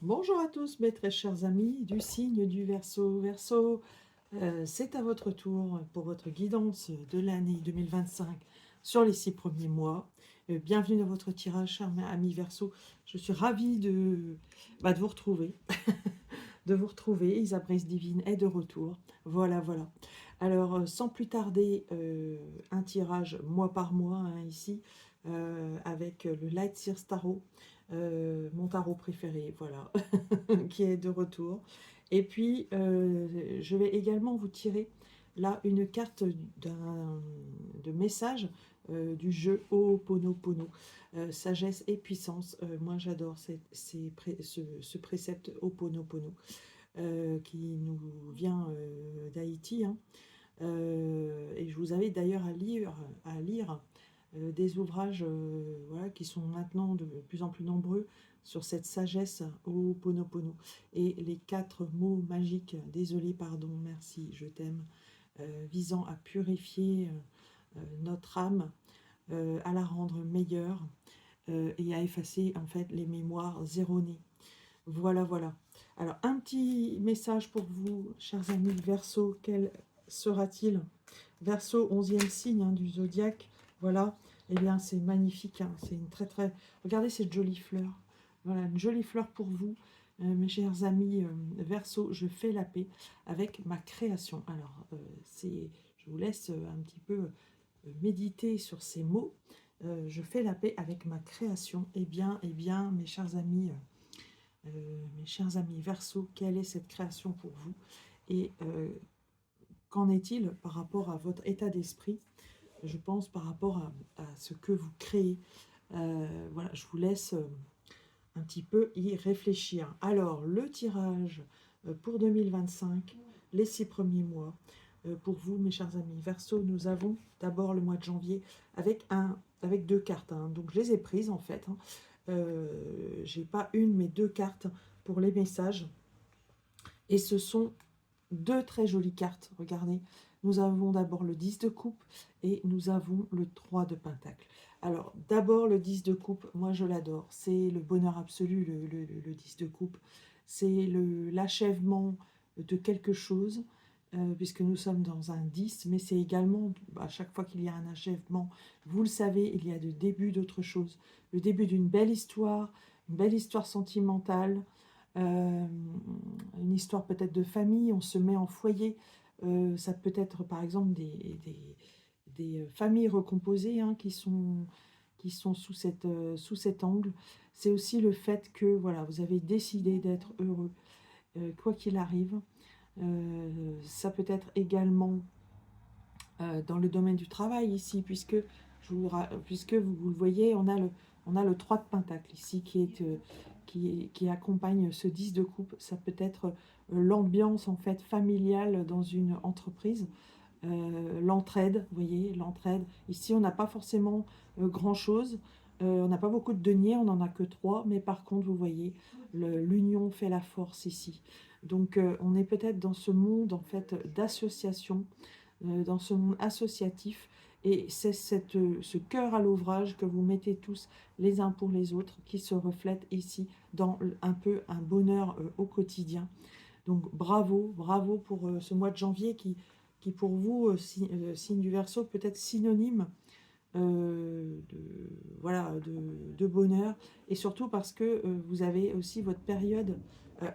Bonjour à tous mes très chers amis du signe du Verseau. Verseau, c'est à votre tour pour votre guidance de l'année 2025 sur les 6 premiers mois. Bienvenue dans votre tirage, chers amis Verseau. Je suis ravie de vous retrouver. De vous retrouver. Isa Brice Divine est de retour. Voilà, voilà. Alors, sans plus tarder, un tirage mois par mois ici, avec le Light Sears Tarot, mon tarot préféré, voilà, qui est de retour. Et puis, je vais également vous tirer là une carte de message du jeu Ho'oponopono, sagesse et puissance. Moi, j'adore ce précepte Ho'oponopono qui nous vient d'Haïti, hein. Et je vous invite d'ailleurs à lire des ouvrages voilà, qui sont maintenant de plus en plus nombreux sur cette sagesse au Ho'oponopono. Et les 4 mots magiques, désolé, pardon, merci, je t'aime, visant à purifier notre âme, à la rendre meilleure et à effacer en fait les mémoires erronées. Voilà, voilà. Alors, un petit message pour vous, chers amis Verseau. Quel sera-t-il? Verseau, 11e signe du zodiaque. Voilà. Eh bien, c'est magnifique, hein. C'est une très, très... Regardez cette jolie fleur. Voilà, une jolie fleur pour vous. Mes chers amis Verseau, je fais la paix avec ma création. Alors, je vous laisse un petit peu méditer sur ces mots. Je fais la paix avec ma création. Eh bien, mes chers amis Verseau, quelle est cette création pour vous? Et qu'en est-il par rapport à votre état d'esprit? Je pense par rapport à ce que vous créez. Voilà, je vous laisse un petit peu y réfléchir. Alors, le tirage pour 2025, les 6 premiers mois. Pour vous, mes chers amis Verseau, nous avons d'abord le mois de janvier avec 2 cartes, hein. Donc, je les ai prises en fait, hein. J'ai pas une, mais 2 cartes pour les messages. Et ce sont 2 très jolies cartes. Regardez, nous avons d'abord le 10 de coupe et nous avons le 3 de pentacle. Alors, d'abord le 10 de coupe, moi je l'adore. C'est le bonheur absolu, le 10 de coupe. C'est l'achèvement de quelque chose, puisque nous sommes dans un 10, mais c'est également, à chaque fois qu'il y a un achèvement, vous le savez, il y a le début d'autre chose. Le début d'une belle histoire, une belle histoire sentimentale, euh, une histoire peut-être de famille, on se met en foyer. Ça peut être par exemple des familles recomposées, hein, qui sont sous cet angle. C'est aussi le fait que voilà, vous avez décidé d'être heureux, quoi qu'il arrive. Ça peut être également dans le domaine du travail ici, puisque vous le voyez, on a le 3 de pentacle ici qui accompagne ce 10 de coupe. Ça peut être l'ambiance en fait familiale dans une entreprise, l'entraide, vous voyez, l'entraide. Ici, on n'a pas forcément grand-chose, on n'a pas beaucoup de deniers, on n'en a que 3, mais par contre, vous voyez, l'union fait la force ici. Donc, on est peut-être dans ce monde en fait d'association, dans ce monde associatif. Et c'est ce cœur à l'ouvrage que vous mettez tous les uns pour les autres qui se reflète ici dans un peu un bonheur au quotidien. Donc bravo, bravo pour ce mois de janvier qui pour vous, signe du Verseau, peut être synonyme de, voilà, de bonheur. Et surtout parce que vous avez aussi votre période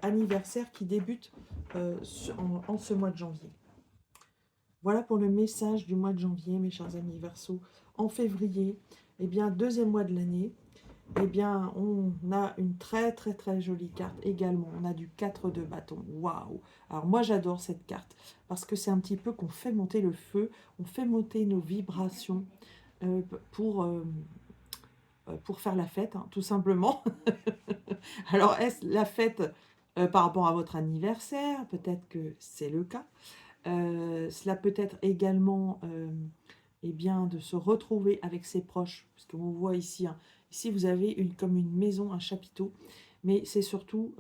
anniversaire qui débute en ce mois de janvier. Voilà pour le message du mois de janvier, mes chers amis Verseau. En février, eh bien, deuxième mois de l'année, eh bien, on a une très très très jolie carte également. On a du 4 de bâton. Waouh! Alors moi j'adore cette carte parce que c'est un petit peu qu'on fait monter le feu, on fait monter nos vibrations euh, pour, euh, pour faire la fête, hein, tout simplement. Alors est-ce la fête par rapport à votre anniversaire? Peut-être que c'est le cas. Cela peut être également eh bien, de se retrouver avec ses proches, parce qu'on voit ici, hein, ici vous avez comme une maison, un chapiteau, mais c'est surtout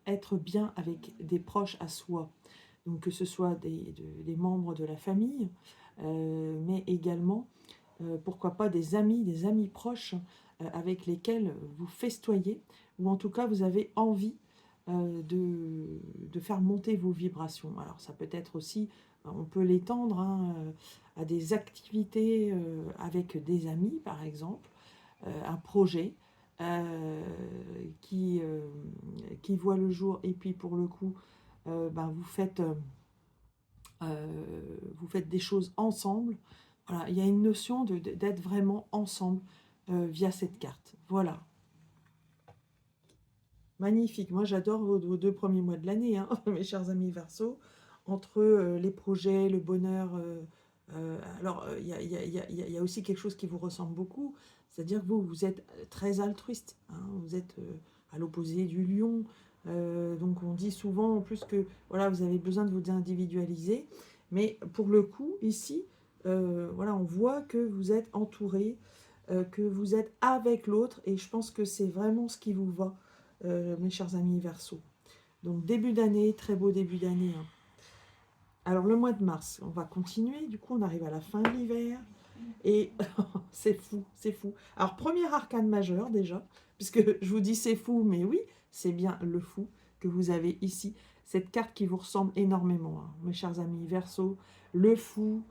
être bien avec des proches à soi, donc que ce soit des membres de la famille, mais également, pourquoi pas des amis proches, avec lesquels vous festoyez, ou en tout cas vous avez envie de faire monter vos vibrations. Alors ça peut être aussi, on peut l'étendre hein, à des activités avec des amis par exemple, un projet qui voit le jour, et puis pour le coup, ben, vous faites des choses ensemble. Voilà, il y a une notion d'être vraiment ensemble via cette carte. Voilà. Magnifique. Moi, j'adore vos 2 premiers mois de l'année, hein, mes chers amis Verseau. Entre les projets, le bonheur. Alors, il y a aussi quelque chose qui vous ressemble beaucoup. C'est-à-dire que vous êtes très altruiste. Hein, vous êtes à l'opposé du lion. Donc, on dit souvent en plus que voilà, vous avez besoin de vous individualiser. Mais pour le coup, ici, voilà, on voit que vous êtes entouré, que vous êtes avec l'autre. Et je pense que c'est vraiment ce qui vous va. Mes chers amis Verseau. Donc début d'année, très beau début d'année. Hein. Alors le mois de mars, on va continuer. Du coup, on arrive à la fin de l'hiver. Et c'est fou, c'est fou. Alors premier arcane majeur déjà, puisque je vous dis c'est fou, mais oui, c'est bien le fou que vous avez ici. Cette carte qui vous ressemble énormément, hein, mes chers amis Verseau. Le fou,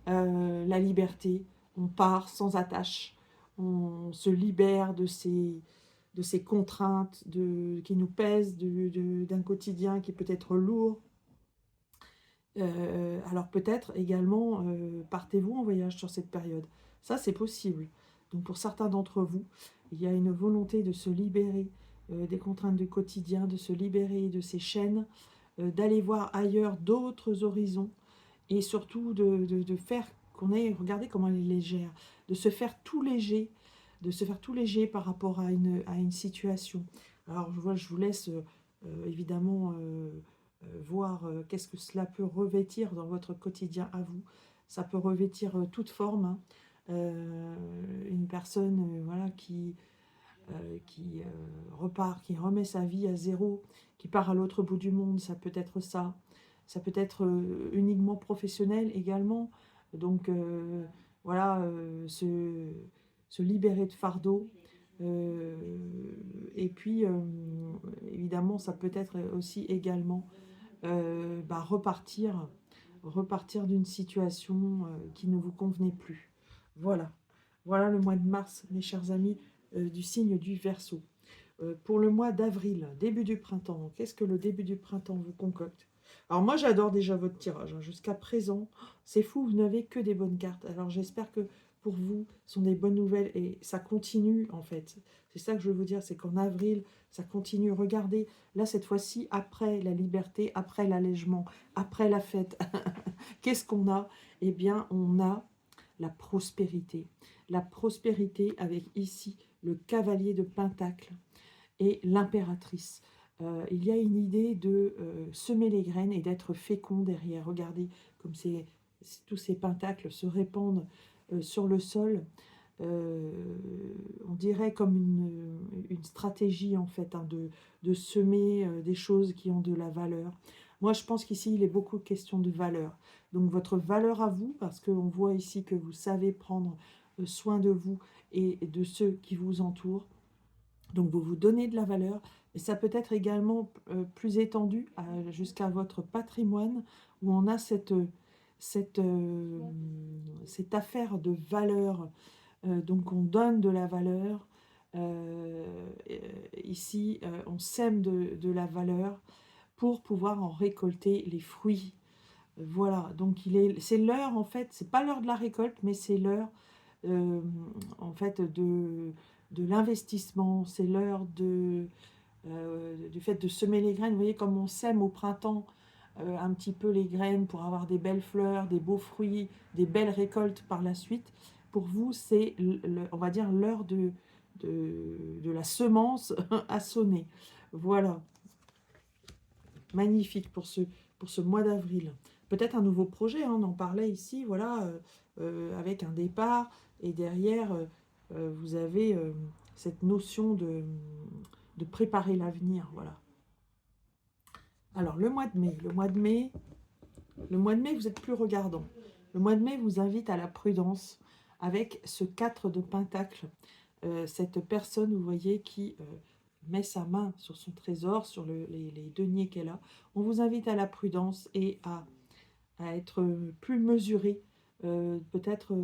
la liberté. On part sans attache. On se libère de ces contraintes qui nous pèsent, d'un quotidien qui peut être lourd. Alors peut-être également, partez-vous en voyage sur cette période. Ça, c'est possible. Donc pour certains d'entre vous, il y a une volonté de se libérer des contraintes du quotidien, de se libérer de ces chaînes, d'aller voir ailleurs d'autres horizons, et surtout de faire qu'on ait, regardez comment elle est légère, de se faire tout léger, par rapport à une situation. Alors je vous laisse évidemment voir qu'est-ce que cela peut revêtir dans votre quotidien à vous. Ça peut revêtir toute forme. Hein. Une personne voilà, qui repart, qui remet sa vie à zéro, qui part à l'autre bout du monde, ça peut être ça. Ça peut être uniquement professionnel également. Donc voilà, se libérer de fardeau. Et puis, évidemment, ça peut être aussi également repartir d'une situation qui ne vous convenait plus. Voilà. Voilà le mois de mars, mes chers amis, du signe du Verseau. Pour le mois d'avril, début du printemps, qu'est-ce que le début du printemps vous concocte? Alors moi, j'adore déjà votre tirage. Hein. Jusqu'à présent, c'est fou, vous n'avez que des bonnes cartes. Alors j'espère que pour vous, ce sont des bonnes nouvelles et ça continue en fait. C'est ça que je veux vous dire, c'est qu'en avril, ça continue. Regardez, là cette fois-ci, après la liberté, après l'allègement, après la fête, qu'est-ce qu'on a? Eh bien, on a la prospérité. La prospérité avec ici le cavalier de Pentacle et l'impératrice. Il y a une idée de semer les graines et d'être fécond derrière. Regardez comme tous ces pentacles se répandent sur le sol. On dirait comme une stratégie en fait hein, de semer des choses qui ont de la valeur. Moi je pense qu'ici il est beaucoup question de valeur. Donc votre valeur à vous, parce qu'on voit ici que vous savez prendre soin de vous et de ceux qui vous entourent. Donc vous vous donnez de la valeur, mais ça peut être également plus étendu jusqu'à votre patrimoine, où on a cette affaire de valeur. Donc on donne de la valeur. Ici, on sème de la valeur pour pouvoir en récolter les fruits. Voilà, donc c'est l'heure en fait, c'est pas l'heure de la récolte, mais c'est l'heure en fait de l'investissement, c'est l'heure du fait de semer les graines. Vous voyez comme on sème au printemps un petit peu les graines pour avoir des belles fleurs, des beaux fruits, des belles récoltes par la suite. Pour vous, c'est, on va dire, l'heure de la semence à sonner. Voilà, magnifique pour ce mois d'avril. Peut-être un nouveau projet, hein, on en parlait ici, voilà, avec un départ, et derrière, vous avez cette notion de préparer l'avenir, voilà. Alors, le mois de mai, vous êtes plus regardant. Le mois de mai vous invite à la prudence avec ce 4 de Pentacle cette personne, vous voyez, qui met sa main sur son trésor, sur les deniers qu'elle a. On vous invite à la prudence et à être plus mesuré, peut-être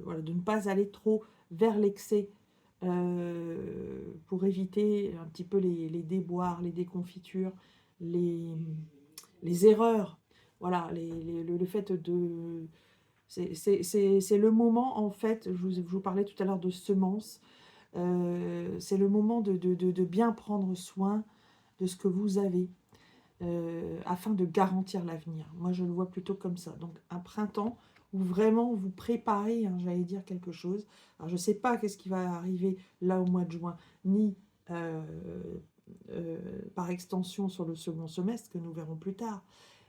voilà, de ne pas aller trop vers l'excès, pour éviter un petit peu les déboires, les déconfitures, les erreurs. Voilà, le fait de... C'est le moment, en fait, je vous parlais tout à l'heure de semences, c'est le moment de bien prendre soin de ce que vous avez, afin de garantir l'avenir. Moi, je le vois plutôt comme ça. Donc, un printemps où vraiment vous préparez, hein, j'allais dire quelque chose. Alors, je ne sais pas qu'est-ce qui va arriver là au mois de juin, ni euh, par extension sur le second semestre, que nous verrons plus tard.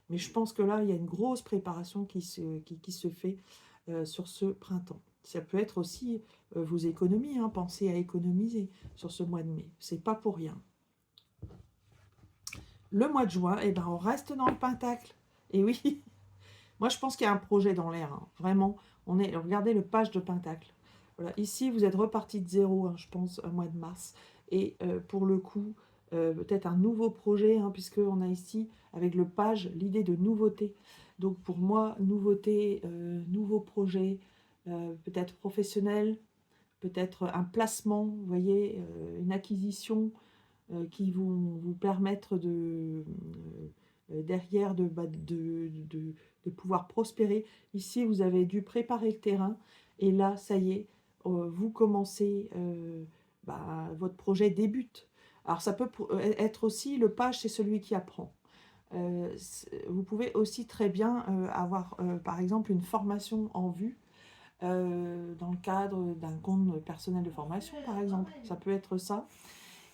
Mais je pense que là, il y a une grosse préparation qui se fait sur ce printemps. Ça peut être aussi vos économies, hein, pensez à économiser sur ce mois de mai. C'est pas pour rien. Le mois de juin, eh ben, on reste dans le pentacle. Et oui, moi je pense qu'il y a un projet dans l'air, hein. Vraiment. Regardez le page de pentacle. Voilà. Ici, vous êtes reparti de zéro, hein, je pense, au mois de mars. Et pour le coup, peut-être un nouveau projet, hein, puisqu'on a ici, avec le page, l'idée de nouveauté. Donc pour moi, nouveauté, nouveau projet, peut-être professionnel, peut-être un placement, vous voyez, une acquisition, qui vont vous permettre derrière de pouvoir prospérer. Ici, vous avez dû préparer le terrain et là, ça y est, vous commencez, votre projet débute. Alors, ça peut être aussi, le page, c'est celui qui apprend. Vous pouvez aussi très bien avoir, par exemple, une formation en vue, dans le cadre d'un compte personnel de formation, par exemple. Ça peut être ça.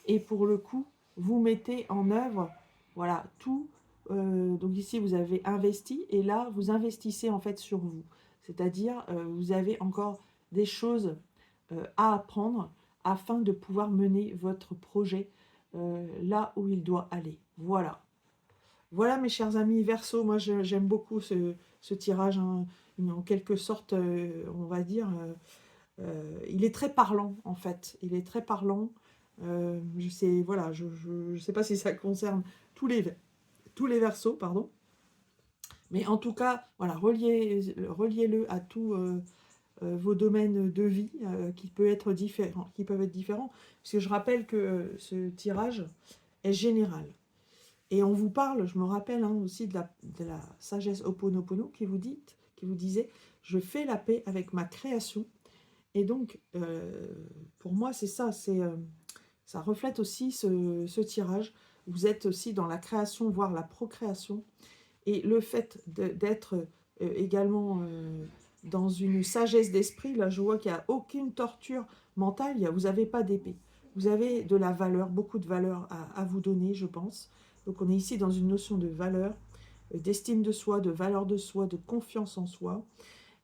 Et pour le coup, vous mettez en œuvre, voilà, tout. Donc ici, vous avez investi, et là, vous investissez en fait sur vous. C'est-à-dire, vous avez encore des choses à apprendre afin de pouvoir mener votre projet là où il doit aller. Voilà. Voilà, mes chers amis Verseau, moi j'aime beaucoup ce tirage, hein, en quelque sorte, on va dire, il est très parlant en fait, il est très parlant. Je sais, voilà, je sais pas si ça concerne tous les Verseaux, pardon, mais en tout cas, voilà, reliez-le à tous vos domaines de vie, qui peuvent être différents, parce que je rappelle que ce tirage est général. Et on vous parle, je me rappelle, hein, aussi de la sagesse Ho'oponopono qui vous disait, je fais la paix avec ma création. Et donc, pour moi, c'est ça, ça reflète aussi ce tirage. Vous êtes aussi dans la création, voire la procréation. Et le fait d'être également dans une sagesse d'esprit, là, je vois qu'il n'y a aucune torture mentale, vous n'avez pas d'épée. Vous avez de la valeur, beaucoup de valeur à vous donner, je pense. Donc, on est ici dans une notion de valeur, d'estime de soi, de valeur de soi, de confiance en soi.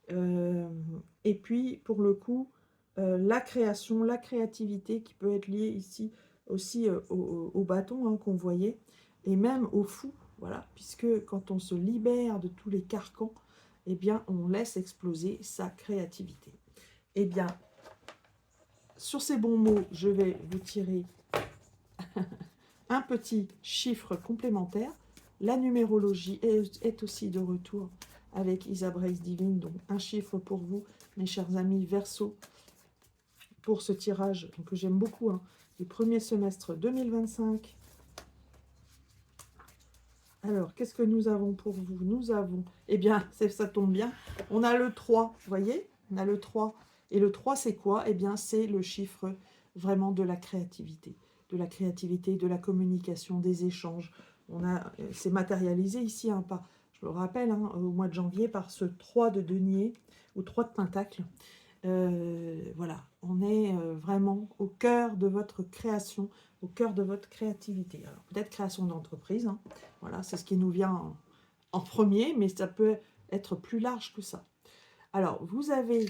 Et puis, pour le coup, la création, la créativité qui peut être liée ici aussi au bâton, hein, qu'on voyait, et même au fou, voilà, puisque quand on se libère de tous les carcans, eh bien, on laisse exploser sa créativité. Eh bien, sur ces bons mots, je vais vous tirer un petit chiffre complémentaire. La numérologie est aussi de retour avec Isa Brace Divine, donc un chiffre pour vous, mes chers amis Verseau, pour ce tirage que j'aime beaucoup, hein, du premier semestre 2025. Alors, qu'est-ce que nous avons pour vous? Nous avons, eh bien, ça tombe bien, on a le 3, vous voyez? On a le 3. Et le 3, c'est quoi? Eh bien, c'est le chiffre vraiment de la créativité. De la créativité, de la communication, des échanges. C'est matérialisé ici, hein, je le rappelle, hein, au mois de janvier, par ce 3 de denier, ou 3 de pentacle. Voilà, on est vraiment au cœur de votre création, au cœur de votre créativité. Alors, peut-être création d'entreprise, hein. Voilà, c'est ce qui nous vient en premier, mais ça peut être plus large que ça. Alors, vous avez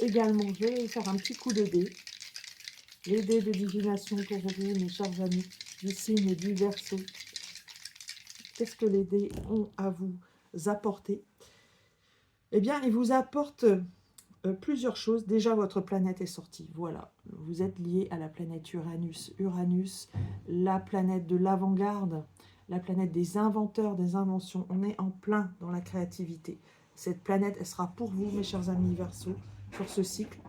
également, je vais faire un petit coup de dés, les dés de divination pour vous, mes chers amis du signe du Verseau. Qu'est-ce que les dés ont à vous apporter? Eh bien, ils vous apportent plusieurs choses. Déjà, votre planète est sortie. Voilà, vous êtes lié à la planète Uranus. Uranus, la planète de l'avant-garde, la planète des inventeurs, des inventions. On est en plein dans la créativité. Cette planète, elle sera pour vous, mes chers amis Verseau, sur ce cycle.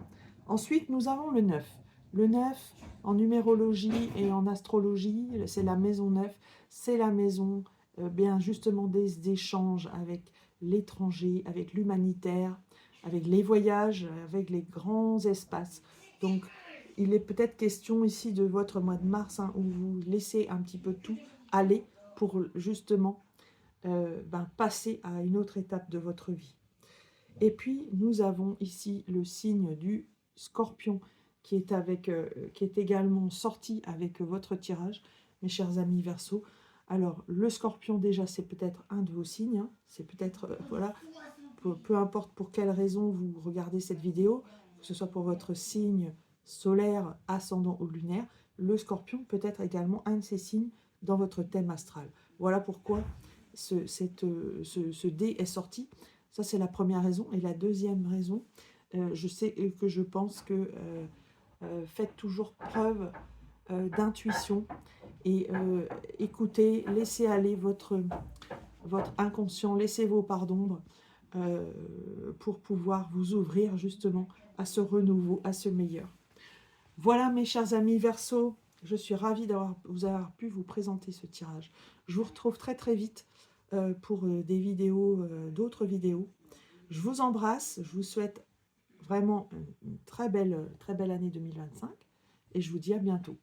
Ensuite, nous avons le 9. Le 9, en numérologie et en astrologie, c'est la maison 9. C'est la maison, bien justement, des échanges avec l'étranger, avec l'humanitaire, avec les voyages, avec les grands espaces. Donc, il est peut-être question ici de votre mois de mars, hein, où vous laissez un petit peu tout aller pour justement passer à une autre étape de votre vie. Et puis, nous avons ici le signe du Scorpion qui est également sorti avec votre tirage, mes chers amis Verseau. Alors, le Scorpion, déjà, c'est peut-être un de vos signes. Hein. C'est peut-être, voilà, peu importe pour quelle raison vous regardez cette vidéo, que ce soit pour votre signe solaire, ascendant ou lunaire, le Scorpion peut être également un de ces signes dans votre thème astral. Voilà pourquoi ce dé est sorti. Ça, c'est la première raison. Et la deuxième raison, je pense que faites toujours preuve d'intuition et écoutez, laissez aller votre inconscient, laissez vos parts d'ombre pour pouvoir vous ouvrir justement à ce renouveau, à ce meilleur. Voilà mes chers amis Verseau, je suis ravie d'avoir pu vous présenter ce tirage. Je vous retrouve très très vite pour des vidéos, d'autres vidéos. Je vous embrasse, je vous souhaite vraiment une très belle année 2025 et je vous dis à bientôt.